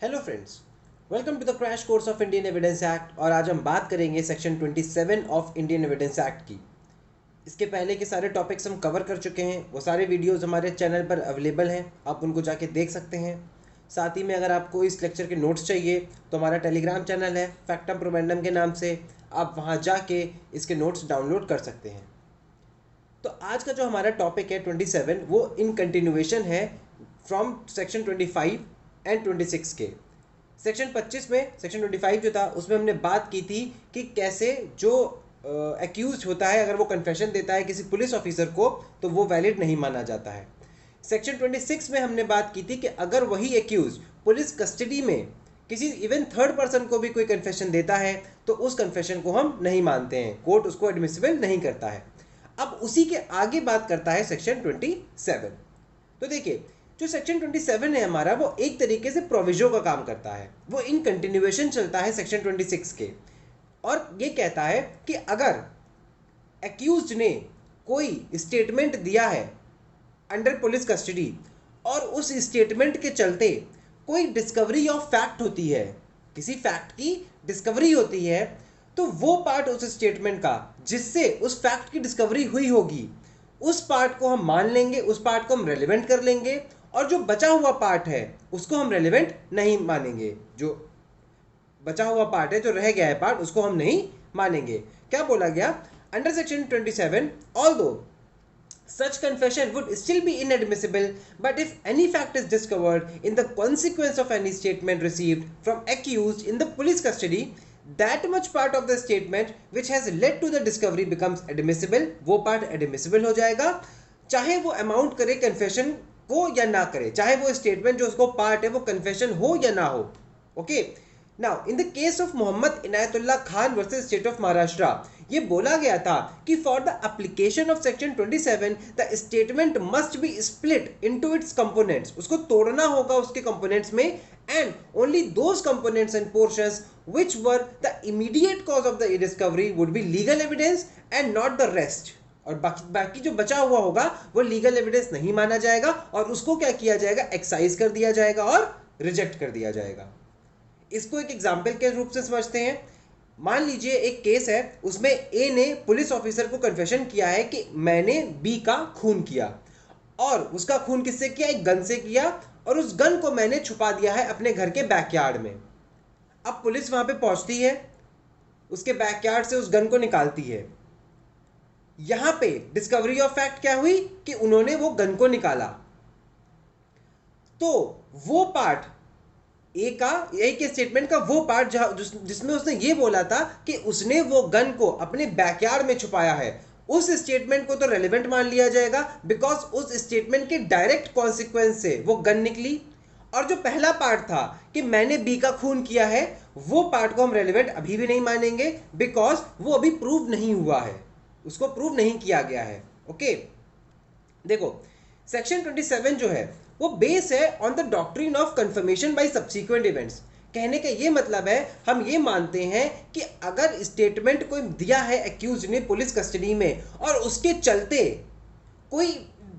Hello friends, welcome to the crash course of Indian evidence act. और आज हम बात करेंगे section 27 of Indian evidence act की। इसके पहले के सारे टॉपिक्स हम कवर कर चुके हैं। वो सारे वीडियोस हमारे चैनल पर अवेलेबल हैं, आप उनको जाके देख सकते हैं। साथ ही में अगर आपको इस लेक्चर के नोट्स चाहिए तो हमारा टेलीग्राम चैनल है फैक्टम प्रोमेंडम के नाम से, आप वहाँ जाके इसके नोट्स डाउनलोड कर सकते हैं। तो आज का जो हमारा टॉपिक है 27, वो इन कंटिन्यूएशन है फ्रॉम सेक्शन 25 एंड 26 के। सेक्शन 25 में सेक्शन 25 जो था उसमें हमने बात की थी कि कैसे जो एक्यूज होता है अगर वो कन्फेशन देता है किसी पुलिस ऑफिसर को तो वो वैलिड नहीं माना जाता है। सेक्शन 26 में हमने बात की थी कि अगर वही एक्यूज पुलिस कस्टडी में किसी इवन थर्ड पर्सन को भी कोई कन्फेशन देता है तो उस कन्फेशन को हम नहीं मानते हैं, कोर्ट उसको एडमिसिबल नहीं करता है। अब उसी के आगे बात करता है सेक्शन 27। तो देखिए, जो सेक्शन 27 है हमारा, वो एक तरीके से प्रोविजो का काम करता है। वो इन कंटिन्यूएशन चलता है सेक्शन 26 के, और ये कहता है कि अगर एक्यूज ने कोई स्टेटमेंट दिया है अंडर पुलिस कस्टडी और उस स्टेटमेंट के चलते कोई डिस्कवरी ऑफ फैक्ट होती है, किसी फैक्ट की डिस्कवरी होती है, तो वो पार्ट उस स्टेटमेंट का जिससे उस फैक्ट की डिस्कवरी हुई होगी, उस पार्ट को हम मान लेंगे, उस पार्ट को हम रेलिवेंट कर लेंगे, और जो बचा हुआ पार्ट है उसको हम रेलिवेंट नहीं मानेंगे। जो बचा हुआ पार्ट है, जो रह गया है पार्ट, उसको हम नहीं मानेंगे। क्या बोला गया under section 27? Although such confession would still be inadmissible, but if any fact is discovered in the consequence of any statement received from accused in the police custody, that much part of the statement which has led to the discovery becomes admissible। वो part admissible हो जाएगा, चाहे वो amount करे confession को या ना करे, चाहे वो स्टेटमेंट जो उसको पार्ट है वो कन्फेशन हो या ना हो। Okay, now in the case of Mohammad Inayatullah Khan versus state of Maharashtra, ये बोला गया था कि for the application of section 27 the statement must be split into its components. उसको तोड़ना होगा उसके कंपोनेंट्स में, and only those components and portions which were the immediate cause of the discovery would be legal evidence and not the rest. और बाकी जो बचा हुआ होगा वो लीगल एविडेंस नहीं माना जाएगा, और उसको क्या किया जाएगा, एक्साइज कर दिया जाएगा और रिजेक्ट कर दिया जाएगा। इसको एक एग्जाम्पल के रूप से समझते हैं। मान लीजिए एक केस है, उसमें ए ने पुलिस ऑफिसर को कन्फेशन किया है कि मैंने बी का खून किया, और उसका खून किससे किया, एक गन से किया, और उस गन को मैंने छुपा दिया है अपने घर के बैकयार्ड में। अब पुलिस वहां पे पहुंचती है, उसके बैकयार्ड से उस गन को निकालती है। यहां पे डिस्कवरी ऑफ फैक्ट क्या हुई कि उन्होंने वो गन को निकाला। तो वो पार्ट ए के स्टेटमेंट का वो पार्ट जिसमें उसने ये बोला था कि उसने वो गन को अपने बैकयार्ड में छुपाया है, उस स्टेटमेंट को तो रेलेवेंट मान लिया जाएगा, बिकॉज उस स्टेटमेंट के डायरेक्ट कॉन्सिक्वेंस से वो गन निकली। और जो पहला पार्ट था कि मैंने बी का खून किया है, वो पार्ट को हम रेलेवेंट अभी भी नहीं मानेंगे, बिकॉज वो अभी प्रूव नहीं हुआ है, उसको प्रूव नहीं किया गया है। ओके, देखो सेक्शन 27 जो है वो बेस है on the doctrine of confirmation bye subsequent events. कहने का ये मतलब है, हम ये मानते हैं कि अगर स्टेटमेंट कोई दिया है एक्यूज ने पुलिस कस्टडी में और उसके चलते कोई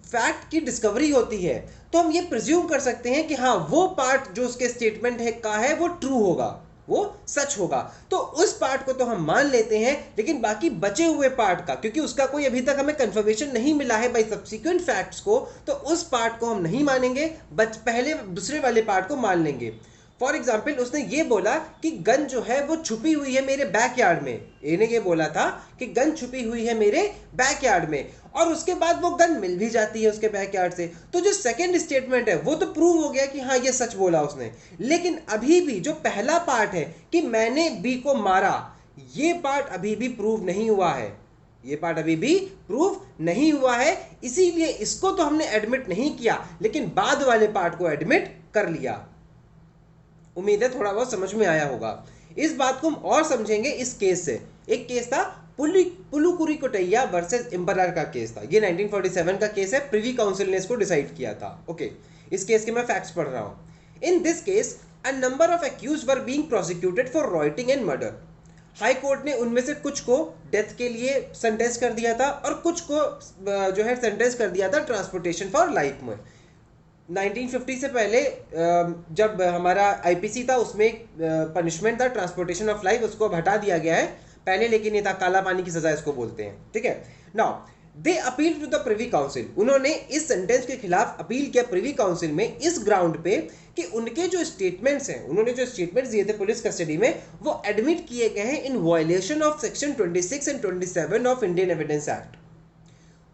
फैक्ट की डिस्कवरी होती है, तो हम ये प्रिज्यूम कर सकते हैं कि हाँ, वो पार्ट जो उसके स्टेटमेंट है का है वो ट्रू होगा, वो सच होगा। तो उस पार्ट को तो हम मान लेते हैं, लेकिन बाकी बचे हुए पार्ट का, क्योंकि उसका कोई अभी तक हमें कंफर्मेशन नहीं मिला है बाय सब्सिक्वेंट फैक्ट्स को, तो उस पार्ट को हम नहीं मानेंगे, पहले दूसरे वाले पार्ट को मान लेंगे। फॉर एग्जाम्पल, उसने ये बोला कि गन जो है वो छुपी हुई है मेरे बैकयार्ड में। ए ने ये बोला था कि गन छुपी हुई है मेरे बैकयार्ड में, और उसके बाद वो गन मिल भी जाती है उसके बैकयार्ड से। तो जो सेकंड स्टेटमेंट है वो तो प्रूव हो गया कि हाँ, ये सच बोला उसने, लेकिन अभी भी जो पहला पार्ट है कि मैंने बी को मारा, ये पार्ट अभी भी प्रूव नहीं हुआ है, ये पार्ट अभी भी प्रूव नहीं हुआ है। इसीलिए इसको तो हमने एडमिट नहीं किया, लेकिन बाद वाले पार्ट को एडमिट कर लिया। उम्मीद है थोड़ा बहुत समझ में आया होगा। इस बात को हम और समझेंगे इस केस से। एक केस था पुलुकुरी कोटैया वर्सेस एम्परर का केस था। ये 1947 का केस है, प्रिवी काउंसिल ने इसको डिसाइड किया था। ओके, इस केस के मैं फैक्ट्स पढ़ रहा हूं। In this case a number of accused were being prosecuted for rioting and murder. High court ने उनमें से कुछ को डेथ के लिए सेंटेंस कर दिया था, और कुछ को जो है सेंटेंस कर दिया था ट्रांसपोर्टेशन फॉर लाइफ में। 1950 से पहले जब हमारा आईपीसी था उसमें एक पनिशमेंट था ट्रांसपोर्टेशन ऑफ लाइफ, उसको अब हटा दिया गया है। पहले लेकिन ये था काला पानी की सजा इसको बोलते हैं, ठीक है। Now they appeal to the privy council, उन्होंने इस सेंटेंस के खिलाफ अपील किया प्रिवी काउंसिल में इस ग्राउंड पे कि उनके जो स्टेटमेंट्स हैं, उन्होंने जो स्टेटमेंट्स दिए थे पुलिस कस्टडी में, वो एडमिट किए गए हैं in violation of section 26 and 27 of Indian evidence act.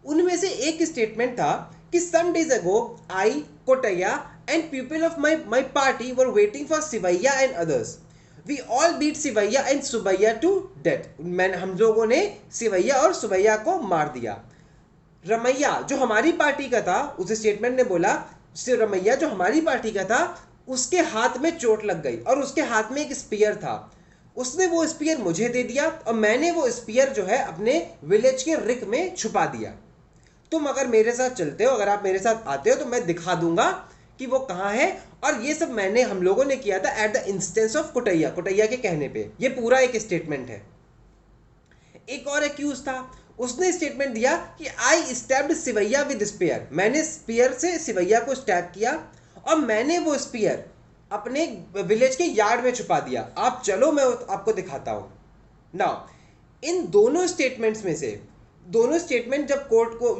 उनमें से एक स्टेटमेंट था कि some days ago I Kotaiah and people of my party were waiting for Sivaiah and others, we all beat Sivaiah and Subbaiah to death. हम लोगों ने सिवैया और सुबैया को मार दिया। रमैया जो हमारी पार्टी का था, उस स्टेटमेंट ने बोला रमैया जो हमारी पार्टी का था उसके हाथ में चोट लग गई और उसके हाथ में एक स्पीयर था, उसने वो स्पीयर मुझे दे दिया और मैंने वो स्पीयर जो है अपने विलेज के रिक में छुपा दिया। तुम अगर मेरे साथ चलते हो, अगर आप मेरे साथ आते हो तो मैं दिखा दूंगा कि वो कहाँ है। और ये सब हम लोगों ने किया था at the instance of Kotaiah, Kotaiah के कहने पे। ये पूरा एक स्टेटमेंट है। एक और एक्यूज था, उसने स्टेटमेंट दिया कि आई स्टैब्ड सिवैया विद स्पीयर, मैंने स्पीयर से सिवैया को स्टैब किया और मैंने वो स्पीयर अपने विलेज के यार्ड में छुपा दिया। आप चलो मैं आपको दिखाता हूं। नाउ इन दोनों स्टेटमेंट्स में से दोनों स्टेटमेंट जब कोर्ट को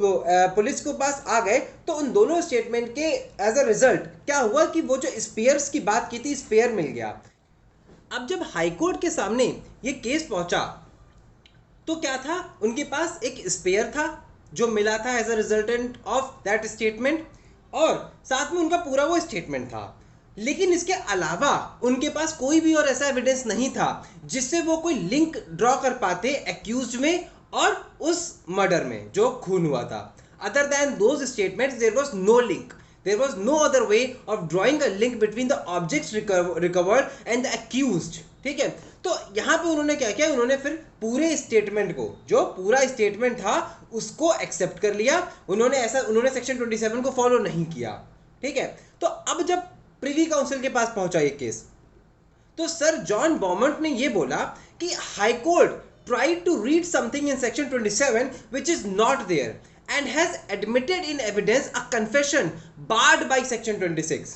पुलिस के पास आ गए तो उन दोनों स्टेटमेंट के एज अ रिजल्ट क्या हुआ कि वो जो स्पीयर्स की बात की थी स्पीयर मिल गया। अब जब हाईकोर्ट के सामने ये केस पहुंचा तो क्या था, उनके पास एक स्पेयर था जो मिला था as a resultant of that statement और साथ में उनका पूरा वो स्टेटमेंट था। लेकिन इसके अलावा उनके पास कोई भी और ऐसा एविडेंस नहीं था जिससे वो कोई लिंक ड्रॉ कर पाते एक्यूज में और उस मर्डर में जो खून हुआ था। Other than those statements there was no link, there was no other way of drawing a link between the objects recovered and the accused, ठीक है। तो यहाँ पे उन्होंने क्या किया, उन्होंने फिर पूरे स्टेटमेंट को, जो पूरा स्टेटमेंट था उसको एक्सेप्ट कर लिया। उन्होंने सेक्शन 27 को फॉलो नहीं किया, ठीक है। तो अब जब प्रिवी काउंसिल के पास पहुंचा ये केस तो सर जॉन बॉमंट ने ये बोला कि high court tried to read something in section 27 which is not there and has admitted in evidence a confession barred by section 26।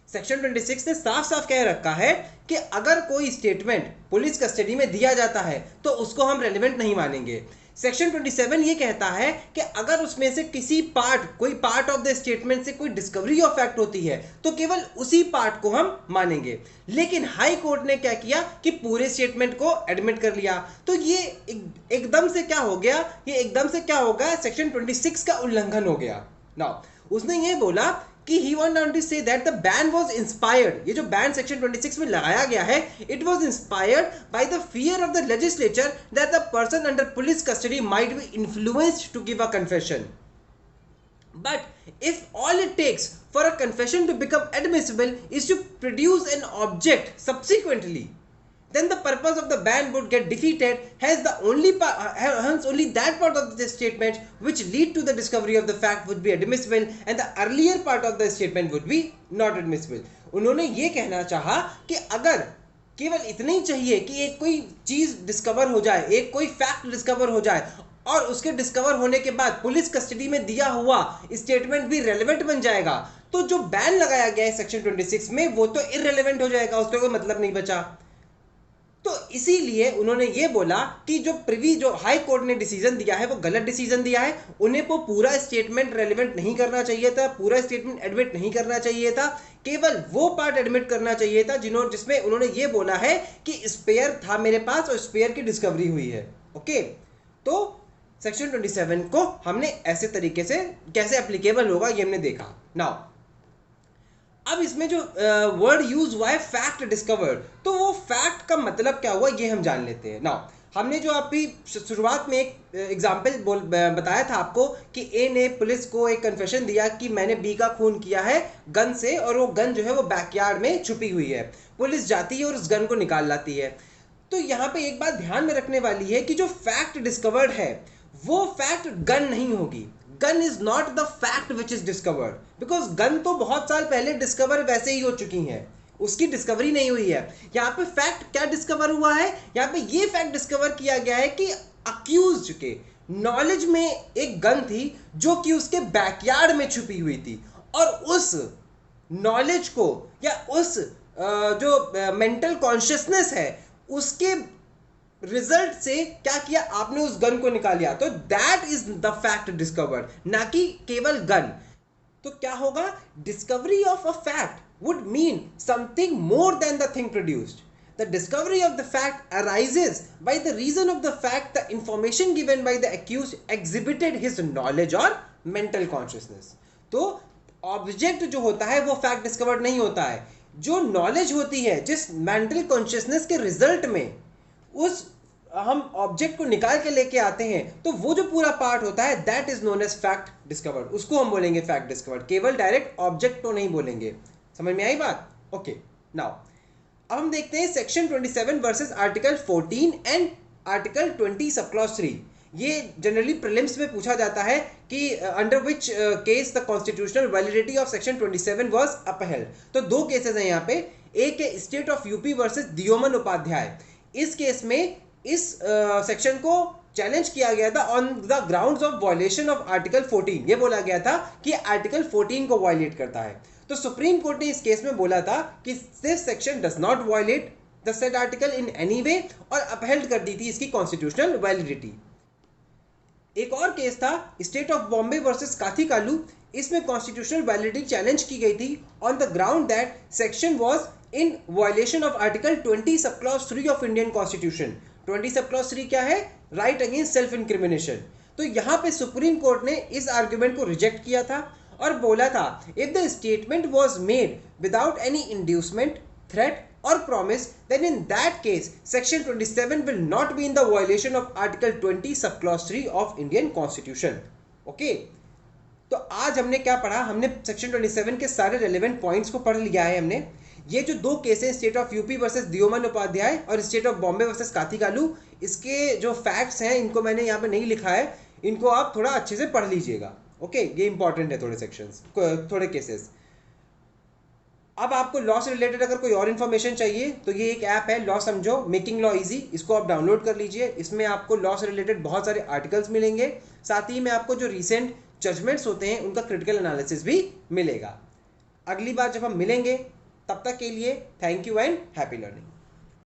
Section 26 ने साफ साफ कह रखा है कि अगर कोई स्टेटमेंट पुलिस कस्टडी में दिया जाता है तो उसको हम रेलिवेंट नहीं मानेंगे। सेक्शन 27 ये कहता है कि अगर उसमें से कोई पार्ट ऑफ द स्टेटमेंट से कोई डिस्कवरी ऑफ फैक्ट होती है तो केवल उसी पार्ट को हम मानेंगे। लेकिन हाई कोर्ट ने क्या किया कि पूरे स्टेटमेंट को एडमिट कर लिया। तो ये एकदम से क्या हो गया, सेक्शन 26 का उल्लंघन हो गया। नाउ उसने ये बोला कि he wanted to say that the ban was inspired, ये जो ban section 26 में लगाया गया है, it was inspired by the fear of the legislature that the person under police custody might be influenced to give a confession. But if all it takes for a confession to become admissible is to produce an object subsequently, then the purpose of the ban would get defeated. Hence only that part of the statement which lead to the discovery of the fact would be admissible and the earlier part of the statement would be not admissible। उन्होंने ये कहना चाहा कि अगर केवल इतना ही चाहिए कि एक कोई चीज डिस्कवर हो जाए, एक कोई फैक्ट डिस्कवर हो जाए और उसके डिस्कवर होने के बाद पुलिस कस्टडी में दिया हुआ स्टेटमेंट भी रेलेवेंट बन जाएगा, तो जो बैन लगाया गया है सेक्शन 26 में वो तो इररेलेवेंट हो जाएगा, उसका कोई मतलब नहीं बचा। तो इसीलिए उन्होंने ये बोला कि जो हाई कोर्ट ने डिसीजन दिया है वो गलत डिसीजन दिया है। उन्हें वो पूरा स्टेटमेंट रेलेवेंट नहीं करना चाहिए था, पूरा स्टेटमेंट एडमिट नहीं करना चाहिए था, केवल वो पार्ट एडमिट करना चाहिए था जिसमें उन्होंने ये बोला है कि स्पेयर था मेरे पास और स्पेयर की डिस्कवरी हुई है। ओके, तो सेक्शन 27 को हमने ऐसे तरीके से कैसे एप्लीकेबल होगा ये हमने देखा। नाउ अब इसमें जो वर्ड यूज हुआ है फैक्ट डिस्कवर्ड, तो वो फैक्ट का मतलब क्या हुआ ये हम जान लेते हैं। नाउ हमने जो अभी शुरुआत में एक एग्जाम्पल बताया था आपको कि ए ने पुलिस को एक कन्फेशन दिया कि मैंने बी का खून किया है गन से, और वो गन जो है वो बैकयार्ड में छुपी हुई है। पुलिस जाती है और उस गन को निकाल लाती है। तो यहाँ पे एक बात ध्यान में रखने वाली है कि जो फैक्ट डिस्कवर्ड है वो फैक्ट गन नहीं होगी। Gun is not the fact which is discovered, because gun तो बहुत साल पहले डिस्कवर वैसे ही हो चुकी है, उसकी डिस्कवरी नहीं हुई है। यहाँ पे फैक्ट क्या डिस्कवर हुआ है, यहाँ पे ये फैक्ट डिस्कवर किया गया है कि अक्यूज्ड के नॉलेज में एक गन थी जो कि उसके बैकयार्ड में छुपी हुई थी और उस नॉलेज को या उस जो मेंटल कॉन्शियसनेस है उसके रिजल्ट से क्या किया आपने, उस गन को निकाल लिया, तो that is the fact discovered, ना कि केवल गन। तो क्या होगा, discovery of a fact would mean something more than the thing produced. The discovery of the fact arises by the reason of the fact the information given by the accused exhibited his knowledge or mental consciousness। तो object जो होता है वो fact discovered नहीं होता है, जो knowledge होती है जिस मेंटल कॉन्शियसनेस के रिजल्ट में उस हम ऑब्जेक्ट को निकाल के लेके आते हैं, तो वो जो पूरा पार्ट होता है that is known as fact discovered, उसको हम बोलेंगे फैक्ट डिस्कवर्ड, केवल डायरेक्ट ऑब्जेक्ट को नहीं बोलेंगे। समझ में आई बात? ओके, नाउ अब हम देखते हैं section 27 versus article 14 and article 20 sub clause 3। ये जनरली प्रीलिम्स में पूछा जाता है कि under which case the constitutional validity of section 27 was upheld. तो दो केसेस हैं यहाँ पे, एक है state of UP versus Deoman Upadhyay. इस केस में इस सेक्शन को चैलेंज किया गया था on the grounds of violation of article 14। ये बोला गया था कि आर्टिकल 14 को वायलेट करता है। तो सुप्रीम कोर्ट ने इस केस में बोला था कि this section does not violate the said article in any way, और अपहेल्ड कर दी थी इसकी कॉन्स्टिट्यूशनल वैलिडिटी। एक और केस था स्टेट ऑफ बॉम्बे वर्सेस काथीकालू। इसमें कॉन्स्टिट्यूशनल वैलिडिटी चैलेंज की गई थी on the ground that section was in violation of article 20 sub clause 3 of Indian constitution. 20 sub clause 3 क्या है? Right against self incrimination. तो यहां पे सुप्रीम कोर्ट ने इस आर्ग्यूमेंट को रिजेक्ट किया था और बोला था if the statement was made without any inducement, threat और promise, then in that case section 27 will not be in the violation of article 20 sub clause 3 of Indian Constitution। Okay, तो आज हमने क्या पढ़ा? हमने सेक्शन 27 के सारे रेलेवेंट पॉइंट्स को पढ़ लिया है हमने। ये जो दो cases state of UP versus Deoman Upadhyay और state of Bombay versus Kathi Kalu, इसके जो फैक्ट्स हैं इनको मैंने यहाँ पे नहीं लिखा है, इनको आप थोड़ा अच्छे से पढ़ लीजिएगा। ओके, ये इंपॉर्टेंट है थोड़े सेक्शंस, थोड़े केसेस। अब आपको लॉ से रिलेटेड अगर कोई और इन्फॉर्मेशन चाहिए तो ये एक ऐप है लॉ समझो, मेकिंग लॉ इजी, इसको आप डाउनलोड कर लीजिए। इसमें आपको लॉ से रिलेटेड बहुत सारे आर्टिकल्स मिलेंगे, साथ ही में आपको जो रिसेंट जजमेंट्स होते हैं उनका क्रिटिकल एनालिसिस भी मिलेगा। अगली बार जब हम मिलेंगे तब तक के लिए thank you and happy learning.